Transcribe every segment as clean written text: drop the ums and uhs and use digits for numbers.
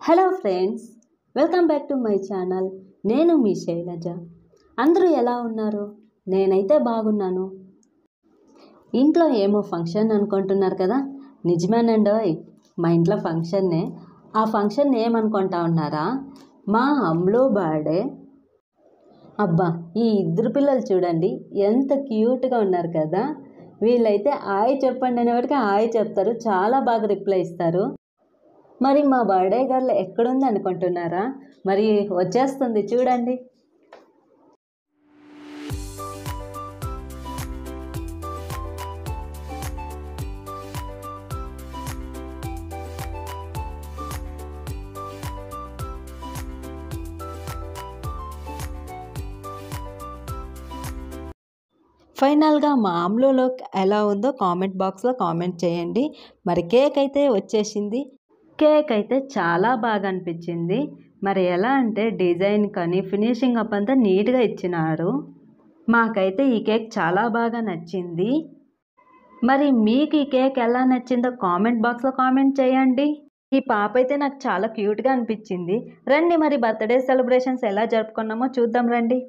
Hello friends, welcome back to my channel. నేను మీ శైలజ. అందరూ ఎలా ఉన్నారు? నేనైతే బాగున్నాను. ఇంట్లో ఏమో ఫంక్షన్ అనుకుంటున్నారు కదా? నిజమేనండోయ్, మా ఇంట్లో ఫంక్షన్నే. ఆ ఫంక్షన్ ఏమనుకుంటా ఉన్నారా? మా అమ్ములు బర్త్డే. అబ్బా, ఈ ఇద్దరు పిల్లలు చూడండి ఎంత క్యూట్గా ఉన్నారు కదా. వీళ్ళైతే హాయ్ చెప్పండి అనేవాడికి హాయ్ చెప్తారు, చాలా బాగా రిప్లై ఇస్తారు. మరి మా బర్త్డే గర్ల్ ఎక్కడుంది అనుకుంటున్నారా? మరి వచ్చేస్తుంది చూడండి. ఫైనల్గా మా అమ్ములో ఎలా ఉందో కామెంట్ బాక్స్లో కామెంట్ చేయండి. మరి కేక్ అయితే వచ్చేసింది. కేక్ అయితే చాలా బాగా అనిపించింది. మరి ఎలా అంటే డిజైన్ కానీ ఫినిషింగ్ అప్ అంతా నీట్గా ఇచ్చినారు. మాకైతే ఈ కేక్ చాలా బాగా నచ్చింది. మరి మీకు ఈ కేక్ ఎలా నచ్చిందో కామెంట్ బాక్స్లో కామెంట్ చేయండి. ఈ పాప అయితే నాకు చాలా క్యూట్గా అనిపించింది. రండి మరి బర్త్డే సెలబ్రేషన్స్ ఎలా జరుపుకున్నామో చూద్దాం రండి.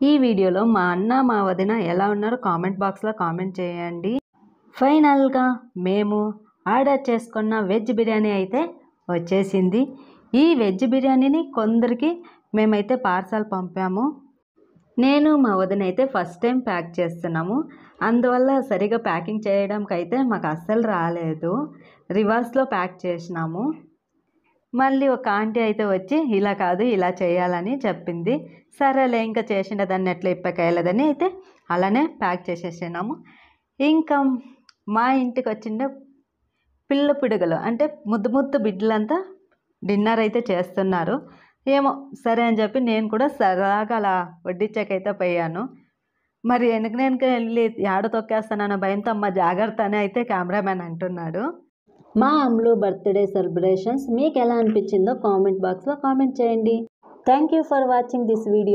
ఈ వీడియోలో మా అన్న మా వదిన ఎలా ఉన్నారో కామెంట్ బాక్స్లో కామెంట్ చేయండి. ఫైనల్గా మేము ఆర్డర్ చేసుకున్న వెజ్ బిర్యానీ అయితే వచ్చేసింది. ఈ వెజ్ బిర్యానీని కొందరికి మేమైతే పార్సల్ పంపాము. నేను మా వదిన అయితే ఫస్ట్ టైం ప్యాక్ చేస్తున్నాము. అందువల్ల సరిగా ప్యాకింగ్ చేయడానికి అయితే మాకు అస్సలు రాలేదు. రివర్స్లో ప్యాక్ చేసినాము. మళ్ళీ ఒక ఆంటీ అయితే వచ్చి ఇలా కాదు ఇలా చేయాలని చెప్పింది. సరేలే ఇంకా చేసిన దాన్ని ఎట్లా ఇప్పకేయలేదని అయితే అలానే ప్యాక్ చేసేసినాము. ఇంకా మా ఇంటికి వచ్చిన పిల్ల పిడుగలు అంటే ముద్దు ముద్దు బిడ్డలంతా డిన్నర్ అయితే చేస్తున్నారు. ఏమో సరే అని చెప్పి నేను కూడా సరదాగా అలా వడ్డించకైతే పోయాను. మరి వెనక వెళ్ళి ఆడ తొక్కేస్తానన్న భయంతో అమ్మ జాగ్రత్త అని అయితే కెమెరామ్యాన్ అంటున్నాడు. మా అమ్ములు బర్త్డే సెలబ్రేషన్స్ మీకు ఎలా అనిపించిందో కామెంట్ బాక్స్లో కామెంట్ చేయండి. Thank you for watching this video.